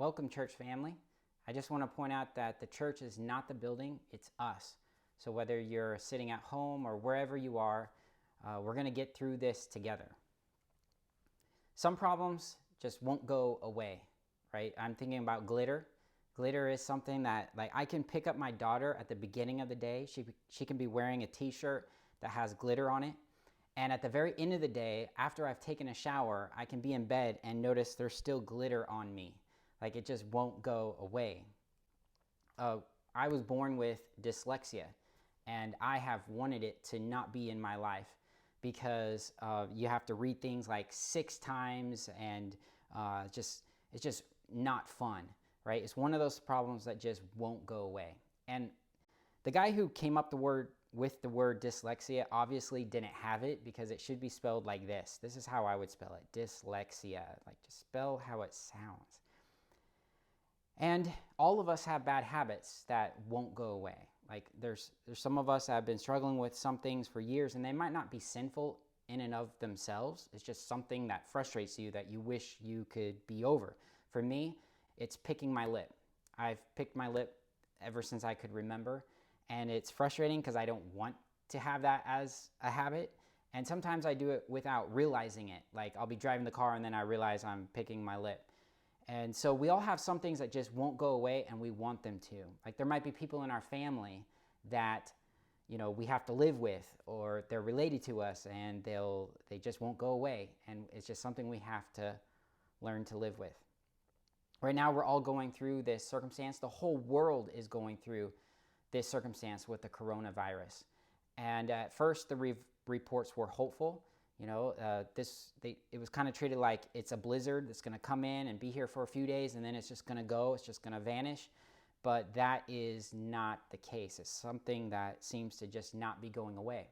Welcome, church family. I just want to point out that the church is not the building, it's us. So whether you're sitting at home or wherever you are, we're going to get through this together. Some problems just won't go away, right? I'm thinking about glitter. Glitter is something that, like, I can pick up my daughter at the beginning of the day. She can be wearing a t-shirt that has glitter on it. And at the very end of the day, after I've taken a shower, I can be in bed and notice there's still glitter on me. Like, it just won't go away. I was born with dyslexia, and I have wanted it to not be in my life because you have to read things like 6 times, and it's just not fun, right? It's one of those problems that just won't go away. And the guy who came up with the word dyslexia obviously didn't have it, because it should be spelled like this. This is how I would spell it: dyslexia. Like, just spell how it sounds. And all of us have bad habits that won't go away. Like, there's some of us that have been struggling with some things for years, and they might not be sinful in and of themselves. It's just something that frustrates you that you wish you could be over. For me, it's picking my lip. I've picked my lip ever since I could remember, and it's frustrating because I don't want to have that as a habit. And sometimes I do it without realizing it. Like, I'll be driving the car and then I realize I'm picking my lip. And so we all have some things that just won't go away, and we want them to. Like, there might be people in our family that, we have to live with, or they're related to us, and they just won't go away. And it's just something we have to learn to live with. Right now, we're all going through this circumstance. The whole world is going through this circumstance with the coronavirus. And at first, the reports were hopeful. It was kind of treated like it's a blizzard that's going to come in and be here for a few days, and then it's just going to go, it's just going to vanish. But that is not the case. It's something that seems to just not be going away.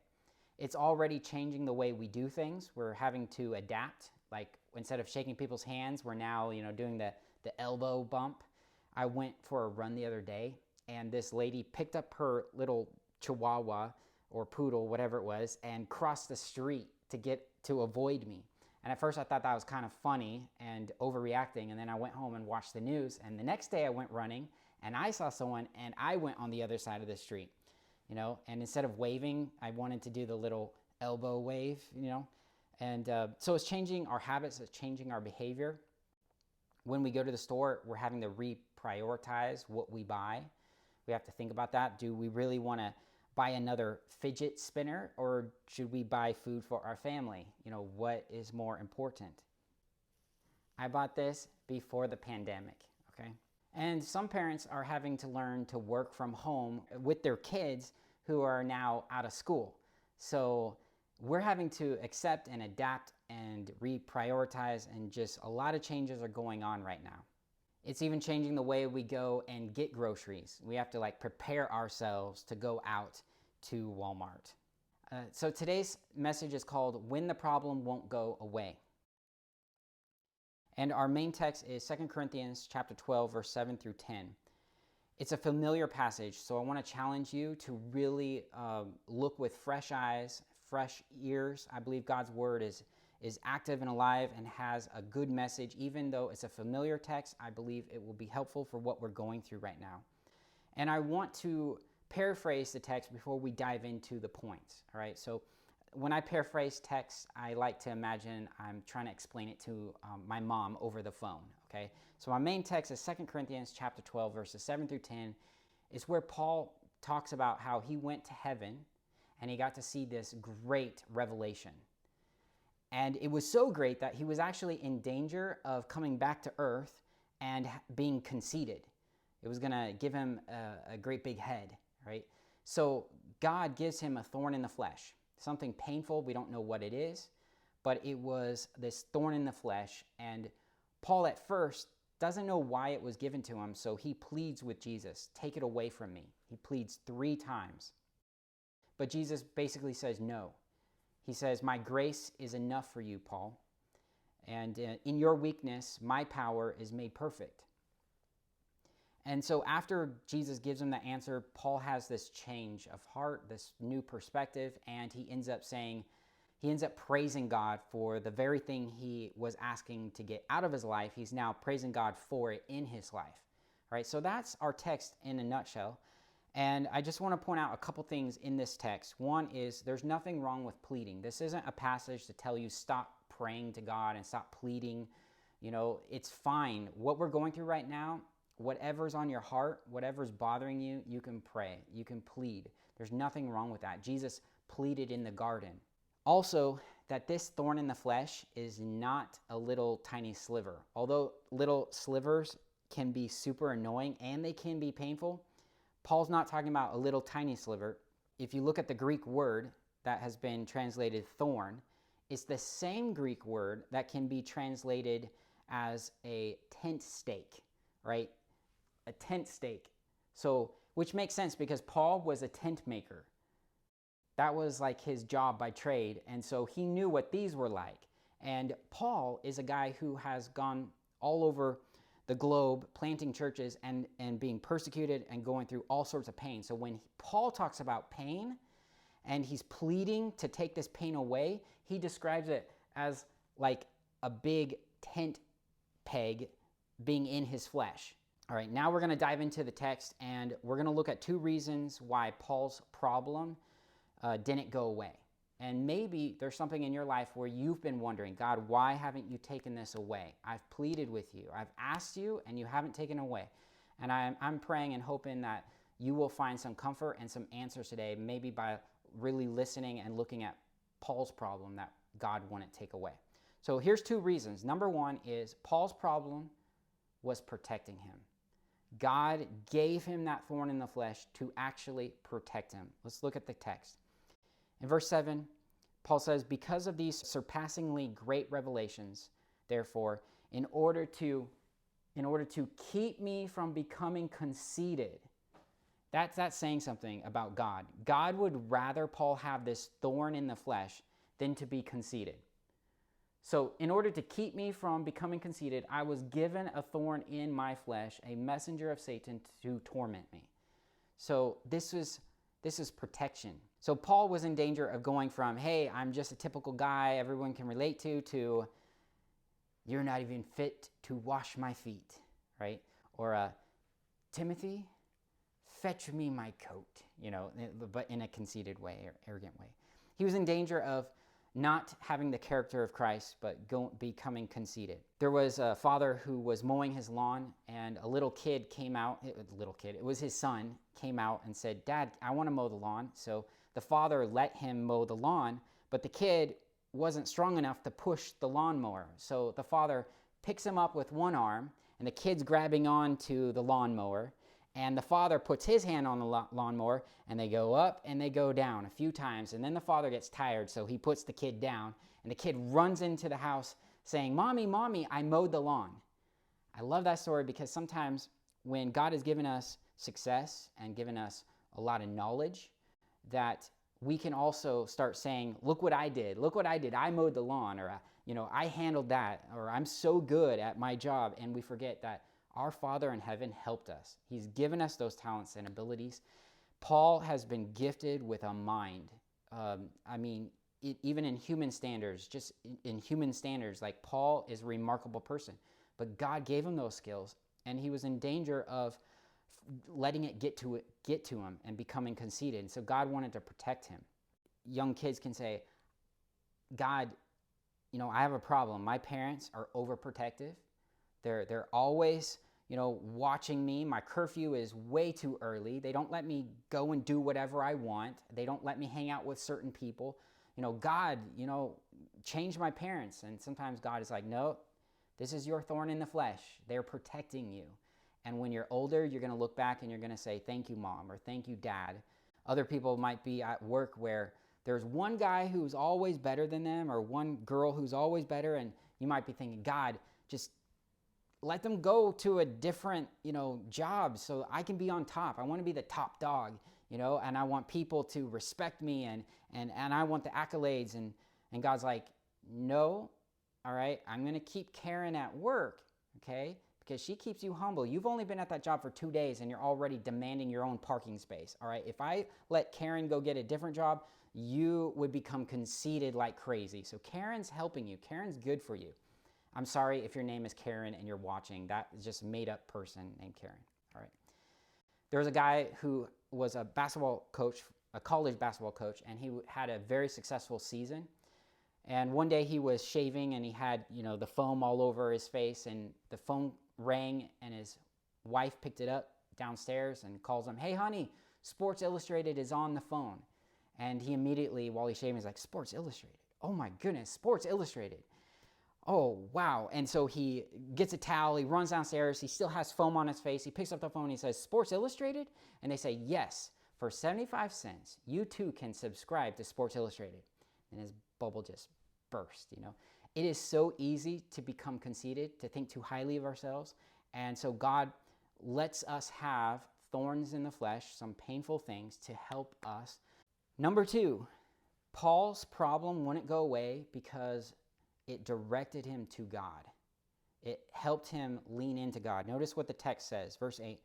It's already changing the way we do things. We're having to adapt. Like, instead of shaking people's hands, we're now, doing the elbow bump. I went for a run the other day, and this lady picked up her little chihuahua or poodle, whatever it was, and crossed the street to avoid me. And at first I thought that was kind of funny and overreacting, and then I went home and watched the news, and the next day I went running and I saw someone and I went on the other side of the street, and instead of waving, I wanted to do the little elbow wave, and so it's changing our habits, it's changing our behavior. When we go to the store, we're having to reprioritize what we buy. We have to think about that. Do we really want to buy another fidget spinner, or should we buy food for our family? What is more important? I bought this before the pandemic, okay? And some parents are having to learn to work from home with their kids who are now out of school. So we're having to accept and adapt and reprioritize, and just a lot of changes are going on right now. It's even changing the way we go and get groceries. We have to prepare ourselves to go out to Walmart. So today's message is called "When the Problem Won't Go Away." And our main text is 2 Corinthians chapter 12, verse 7 through 10. It's a familiar passage, so I want to challenge you to really look with fresh eyes, fresh ears. I believe God's word is active and alive and has a good message. Even though it's a familiar text, I believe it will be helpful for what we're going through right now. And I want to paraphrase the text before we dive into the points. All right, so when I paraphrase text, I like to imagine I'm trying to explain it to my mom over the phone. Okay, so my main text is 2 Corinthians chapter 12, verses 7 through 10. It's where Paul talks about how he went to heaven and he got to see this great revelation. And it was so great that he was actually in danger of coming back to earth and being conceited. It was going to give him a great big head, right? So God gives him a thorn in the flesh, something painful. We don't know what it is, but it was this thorn in the flesh. And Paul at first doesn't know why it was given to him, so he pleads with Jesus, "Take it away from me." He pleads 3 times. But Jesus basically says no. He says, "My grace is enough for you, Paul. And in your weakness, my power is made perfect." And so after Jesus gives him the answer, Paul has this change of heart, this new perspective, and he ends up saying, he ends up praising God for the very thing he was asking to get out of his life. He's now praising God for it in his life. All right, so that's our text in a nutshell. And I just want to point out a couple things in this text. One is there's nothing wrong with pleading. This isn't a passage to tell you stop praying to God and stop pleading. It's fine. What we're going through right now, whatever's on your heart, whatever's bothering you, you can pray. You can plead. There's nothing wrong with that. Jesus pleaded in the garden. Also, that this thorn in the flesh is not a little tiny sliver. Although little slivers can be super annoying and they can be painful, Paul's not talking about a little tiny sliver. If you look at the Greek word that has been translated thorn, it's the same Greek word that can be translated as a tent stake, right? A tent stake. So, which makes sense because Paul was a tent maker. That was like his job by trade, and so he knew what these were like. And Paul is a guy who has gone all over the globe planting churches and being persecuted and going through all sorts of pain. So when Paul talks about pain and he's pleading to take this pain away, he describes it as like a big tent peg being in his flesh. All right, now we're going to dive into the text, and we're going to look at 2 reasons why Paul's problem didn't go away. And maybe there's something in your life where you've been wondering, God, why haven't you taken this away? I've pleaded with you. I've asked you, and you haven't taken it away. And I'm praying and hoping that you will find some comfort and some answers today, maybe by really listening and looking at Paul's problem that God wouldn't take away. So here's 2 reasons. Number 1 is Paul's problem was protecting him. God gave him that thorn in the flesh to actually protect him. Let's look at the text. In verse 7, Paul says, because of these surpassingly great revelations, therefore, in order to keep me from becoming conceited. That's saying something about God. God would rather Paul have this thorn in the flesh than to be conceited. So in order to keep me from becoming conceited, I was given a thorn in my flesh, a messenger of Satan to torment me. So this is protection. So Paul was in danger of going from, hey, I'm just a typical guy everyone can relate to you're not even fit to wash my feet, right? Or Timothy, fetch me my coat, but in a conceited way or arrogant way. He was in danger of not having the character of Christ, but becoming conceited. There was a father who was mowing his lawn, and a little kid came out. It was his son, came out and said, Dad, I want to mow the lawn. So the father let him mow the lawn, but the kid wasn't strong enough to push the lawnmower. So the father picks him up with one arm, and the kid's grabbing onto the lawnmower, and the father puts his hand on the lawnmower, and they go up and they go down a few times. And then the father gets tired, so he puts the kid down, and the kid runs into the house saying, Mommy, Mommy, I mowed the lawn. I love that story because sometimes when God has given us success and given us a lot of knowledge, that we can also start saying, look what I did. Look what I did. I mowed the lawn, or I handled that, or I'm so good at my job. And we forget that our Father in heaven helped us. He's given us those talents and abilities. Paul has been gifted with a mind. Even in human standards, like Paul is a remarkable person. But God gave him those skills, and he was in danger of letting it get to him and becoming conceited. And so God wanted to protect him. Young kids can say, God, I have a problem. My parents are overprotective. They're always, watching me. My curfew is way too early. They don't let me go and do whatever I want. They don't let me hang out with certain people. God, change my parents. And sometimes God is like, no, this is your thorn in the flesh. They're protecting you. And when you're older, you're going to look back and you're going to say, thank you, Mom, or thank you, Dad. Other people might be at work where there's one guy who's always better than them, or one girl who's always better, and you might be thinking, God, just let them go to a different, job so I can be on top. I want to be the top dog, and I want people to respect me, and I want the accolades. And God's like, no, all right, I'm going to keep Karen at work, okay? because she keeps you humble. You've only been at that job for 2 days and you're already demanding your own parking space, all right? If I let Karen go get a different job, you would become conceited like crazy. So Karen's helping you. Karen's good for you. I'm sorry if your name is Karen and you're watching. That is just a made-up person named Karen, all right? There was a guy who was a basketball coach, a college basketball coach, and he had a very successful season. And one day he was shaving and he had, the foam all over his face, and the phone rang and his wife picked it up downstairs and calls him, "Hey, honey, Sports Illustrated is on the phone." And he immediately, while he's shaving, he's like, "Sports Illustrated? Oh my goodness, Sports Illustrated. Oh, wow." And so he gets a towel, he runs downstairs, he still has foam on his face, he picks up the phone, he says, "Sports Illustrated?" And they say, "Yes, for 75 cents, you too can subscribe to Sports Illustrated." And his bubble just burst, It is so easy to become conceited, to think too highly of ourselves. And so God lets us have thorns in the flesh, some painful things to help us. Number 2, Paul's problem wouldn't go away because it directed him to God. It helped him lean into God. Notice what the text says, verse 8.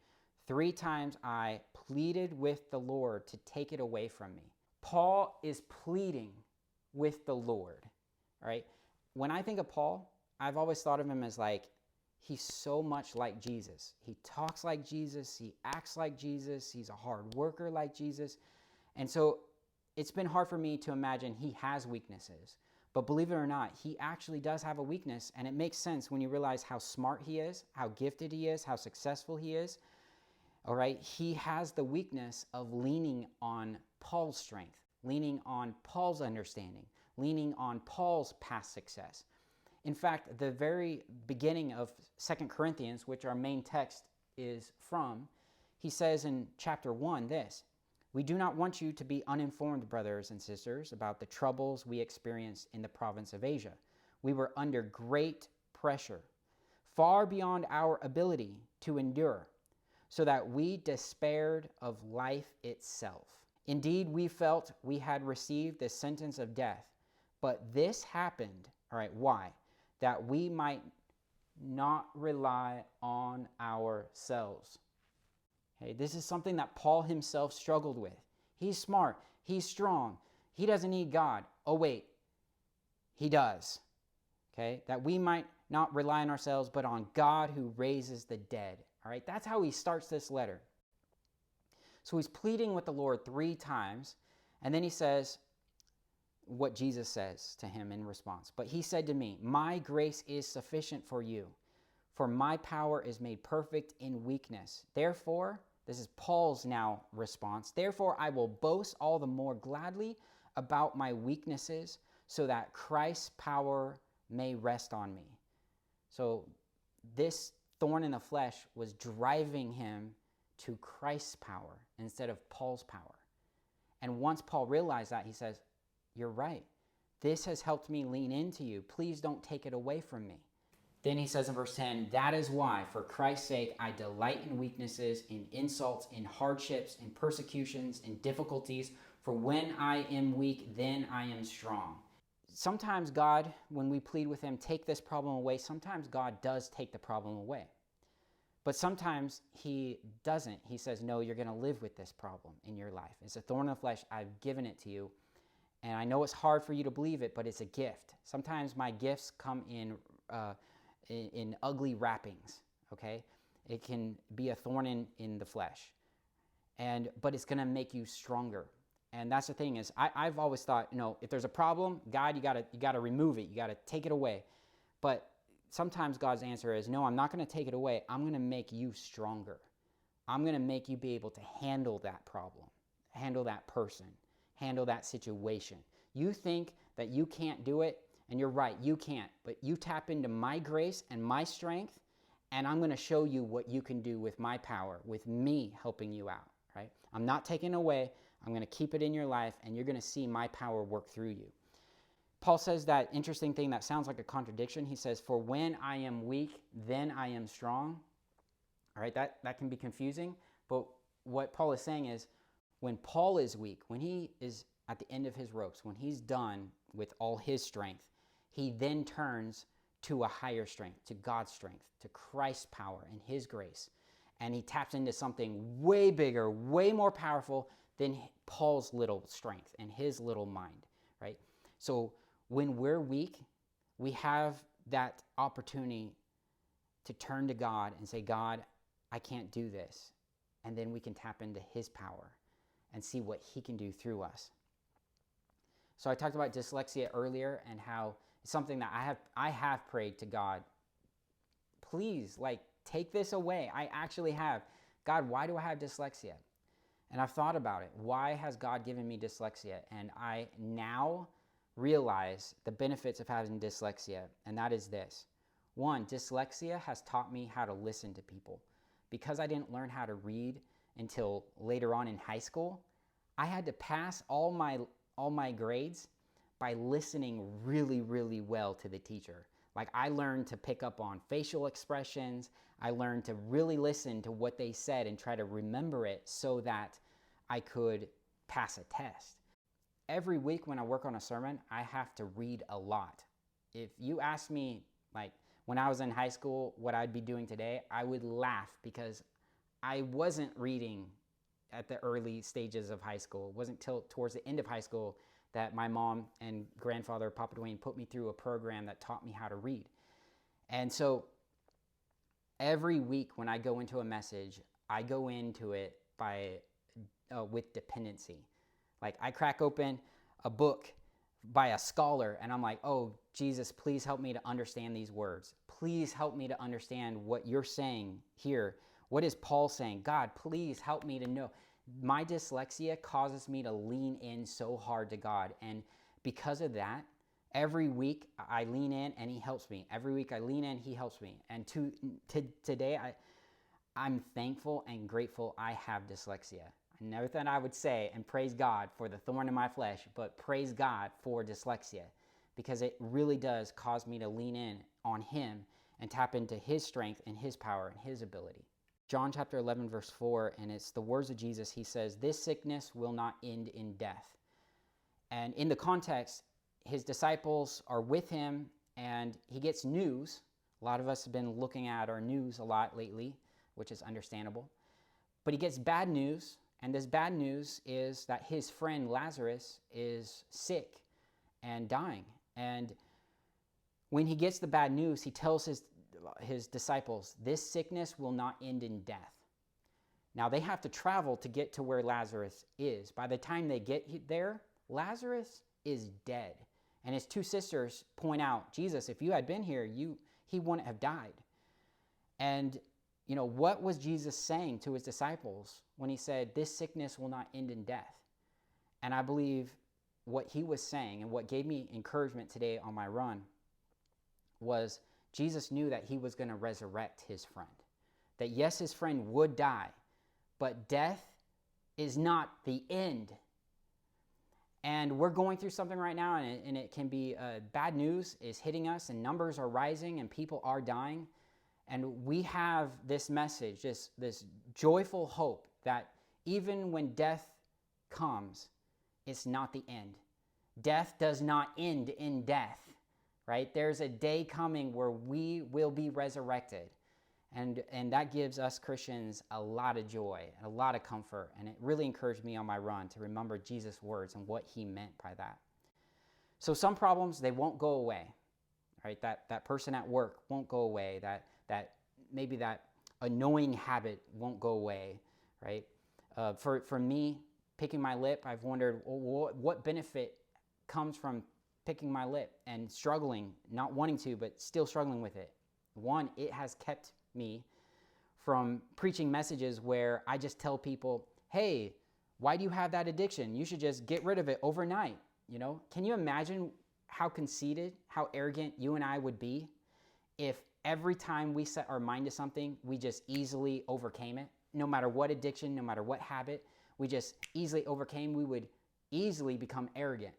3 times I pleaded with the Lord to take it away from me. Paul is pleading with the Lord, all right? When I think of Paul, I've always thought of him as he's so much like Jesus. He talks like Jesus. He acts like Jesus. He's a hard worker like Jesus. And so it's been hard for me to imagine he has weaknesses. But believe it or not, he actually does have a weakness, and it makes sense when you realize how smart he is, how gifted he is, how successful he is. All right, he has the weakness of leaning on Paul's strength, leaning on Paul's understanding, leaning on Paul's past success. In fact, the very beginning of 2 Corinthians, which our main text is from, he says in chapter 1 this: "We do not want you to be uninformed, brothers and sisters, about the troubles we experienced in the province of Asia. We were under great pressure, far beyond our ability to endure, so that we despaired of life itself. Indeed, we felt we had received the sentence of death. But this happened," all right, why? "That we might not rely on ourselves." Okay, this is something that Paul himself struggled with. He's smart. He's strong. He doesn't need God. Oh, wait. He does. Okay, "that we might not rely on ourselves, but on God who raises the dead." All right, that's how he starts this letter. So he's pleading with the Lord 3 times, and then he says what Jesus says to him in response. "But he said to me, 'My grace is sufficient for you, for my power is made perfect in weakness. Therefore,'" this is Paul's now response, "'therefore I will boast all the more gladly about my weaknesses, so that Christ's power may rest on me." So this thorn in the flesh was driving him to Christ's power instead of Paul's power. And once Paul realized that, he says, "You're right. This has helped me lean into you. Please don't take it away from me." Then he says in verse 10, "That is why, for Christ's sake, I delight in weaknesses, in insults, in hardships, in persecutions, in difficulties. For when I am weak, then I am strong." Sometimes God, when we plead with him, "Take this problem away," sometimes God does take the problem away. But sometimes he doesn't. He says, "No, you're going to live with this problem in your life. It's a thorn in the flesh. I've given it to you. And I know it's hard for you to believe it, but it's a gift." Sometimes my gifts come in ugly wrappings, okay? It can be a thorn in the flesh. But it's going to make you stronger. And that's the thing is, I've always thought, if there's a problem, God, you got to remove it. You got to take it away. But sometimes God's answer is, "No, I'm not going to take it away. I'm going to make you stronger. I'm going to make you be able to handle that problem, handle that person, handle that situation. You think that you can't do it, and you're right, you can't. But you tap into my grace and my strength, and I'm going to show you what you can do with my power, with me helping you out, right? I'm not taking it away. I'm going to keep it in your life, and you're going to see my power work through you." Paul says that interesting thing that sounds like a contradiction. He says, "For when I am weak, then I am strong." All right, that can be confusing. But what Paul is saying is, when Paul is weak, when he is at the end of his ropes, when he's done with all his strength, he then turns to a higher strength, to God's strength, to Christ's power and his grace. And he taps into something way bigger, way more powerful than Paul's little strength and his little mind, right? So when we're weak, we have that opportunity to turn to God and say, God, I can't do this. And then we can tap into his power and see what he can do through us. So I talked about dyslexia earlier and how it's something that I have prayed to God. Please, take this away. I actually have. God, why do I have dyslexia? And I've thought about it. Why has God given me dyslexia? And I now realize the benefits of having dyslexia, and that is this. One, dyslexia has taught me how to listen to people. Because I didn't learn how to read until later on in high school, I had to pass all my grades by listening really, really well to the teacher. I learned to pick up on facial expressions. I learned to really listen to what they said and try to remember it so that I could pass a test. Every week when I work on a sermon, I have to read a lot. If you ask me, when I was in high school, what I'd be doing today, I would laugh because I wasn't reading at the early stages of high school. It wasn't till towards the end of high school that my mom and grandfather, Papa Dwayne, put me through a program that taught me how to read. And so every week when I go into a message, I go into it with dependency. I crack open a book by a scholar and I'm like, oh, Jesus, please help me to understand these words. Please help me to understand what you're saying here. What is Paul saying? God, please help me to know. My dyslexia causes me to lean in so hard to God. And because of that, every week I lean in and he helps me. Every week I lean in, he helps me. And today I'm thankful and grateful I have dyslexia. I never thought I would say and praise God for the thorn in my flesh, but praise God for dyslexia because it really does cause me to lean in on him and tap into his strength and his power and his ability. John chapter 11, verse 4, and it's the words of Jesus. He says, this sickness will not end in death. And in the context, his disciples are with him and he gets news. A lot of us have been looking at our news a lot lately, which is understandable. But he gets bad news, and this bad news is that his friend Lazarus is sick and dying. And when he gets the bad news, he tells his disciples, this sickness will not end in death. Now they have to travel to get to where Lazarus is. By the time they get there, Lazarus is dead. And his two sisters point out, Jesus, if you had been here, he wouldn't have died. And what was Jesus saying to his disciples when he said, this sickness will not end in death? And I believe what he was saying and what gave me encouragement today on my run was Jesus knew that he was going to resurrect his friend. That yes, his friend would die, but death is not the end. And we're going through something right now, and it can be bad news is hitting us, and numbers are rising, and people are dying. And we have this message, this joyful hope that even when death comes, it's not the end. Death does not end in death, right? There's a day coming where we will be resurrected. And that gives us Christians a lot of joy and a lot of comfort. And it really encouraged me on my run to remember Jesus' words and what he meant by that. So some problems, they won't go away, right? That person at work won't go away. That maybe that annoying habit won't go away, right? For me, picking my lip, I've wondered what benefit comes from picking my lip and struggling, not wanting to, but still struggling with it. One, it has kept me from preaching messages where I just tell people, hey, why do you have that addiction? You should just get rid of it overnight. Can you imagine how conceited, how arrogant you and I would be if every time we set our mind to something, we just easily overcame it? No matter what addiction, no matter what habit, we just easily overcame, we would easily become arrogant.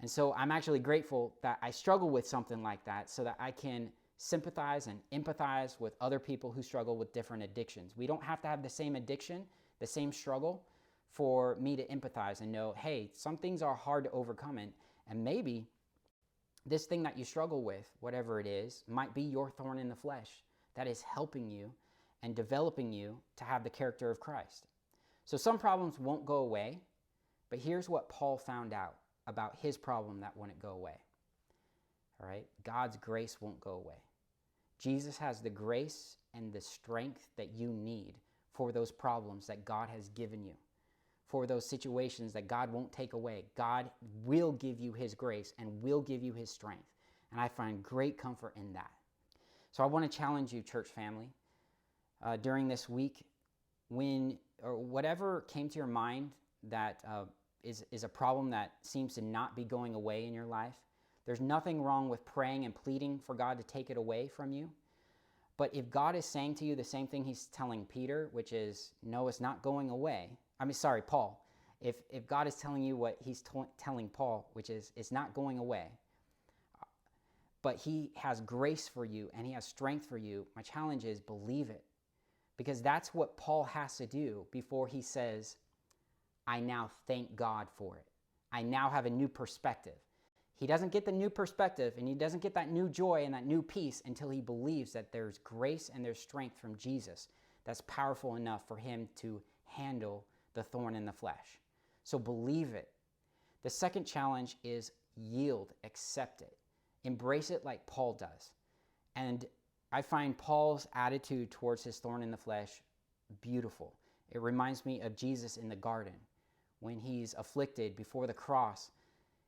And so I'm actually grateful that I struggle with something like that so that I can sympathize and empathize with other people who struggle with different addictions. We don't have to have the same addiction, the same struggle for me to empathize and know, hey, some things are hard to overcome, and maybe This thing that you struggle with, whatever it is, might be your thorn in the flesh that is helping you and developing you to have the character of Christ. So some problems won't go away, but here's what Paul found out about his problem that wouldn't go away. All right? God's grace won't go away. Jesus has the grace and the strength that you need for those problems that God has given you, for those situations that God won't take away. God will give you his grace and will give you his strength. And I find great comfort in that. So I want to challenge you, church family, during this week, or whatever came to your mind that is a problem that seems to not be going away in your life. There's nothing wrong with praying and pleading for God to take it away from you. But if God is saying to you the same thing he's telling Peter, which is, no, it's not going away. Paul. If God is telling you what he's telling Paul, which is, it's not going away, but he has grace for you and he has strength for you, my challenge is believe it. Because that's what Paul has to do before he says, I now thank God for it. I now have a new perspective. He doesn't get the new perspective and he doesn't get that new joy and that new peace until he believes that there's grace and there's strength from Jesus that's powerful enough for him to handle the thorn in the flesh. So believe it. The second challenge is yield, accept it. Embrace it like Paul does. And I find Paul's attitude towards his thorn in the flesh beautiful. It reminds me of Jesus in the garden. When he's afflicted before the cross,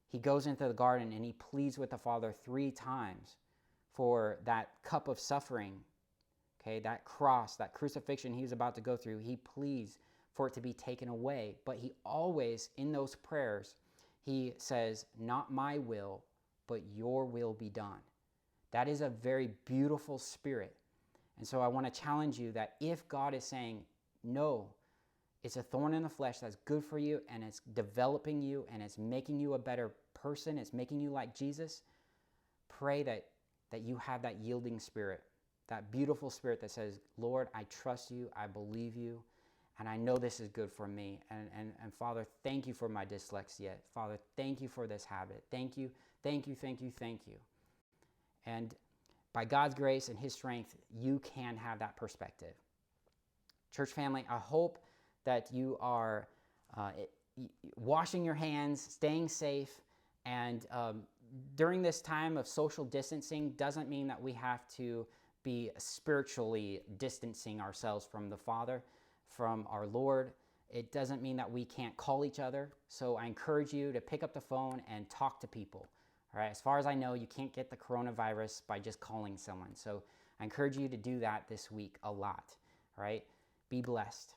he goes into the garden and he pleads with the Father 3 times for that cup of suffering, okay, that cross, that crucifixion he was about to go through. He pleads for it to be taken away. But he always, in those prayers, he says, not my will, but your will be done. That is a very beautiful spirit. And so I want to challenge you that if God is saying, no, it's a thorn in the flesh that's good for you and it's developing you and it's making you a better person, it's making you like Jesus, pray that you have that yielding spirit, that beautiful spirit that says, Lord, I trust you, I believe you, and I know this is good for me. And Father, thank you for my dyslexia. Father, thank you for this habit. Thank you, thank you, thank you, thank you. And by God's grace and his strength, you can have that perspective. Church family, I hope that you are washing your hands, staying safe, and during this time of social distancing doesn't mean that we have to be spiritually distancing ourselves from the Father, from our Lord. It doesn't mean that we can't call each other. So I encourage you to pick up the phone and talk to people. All right, as far as I know, you can't get the coronavirus by just calling someone. So I encourage you to do that this week a lot. All right, be blessed.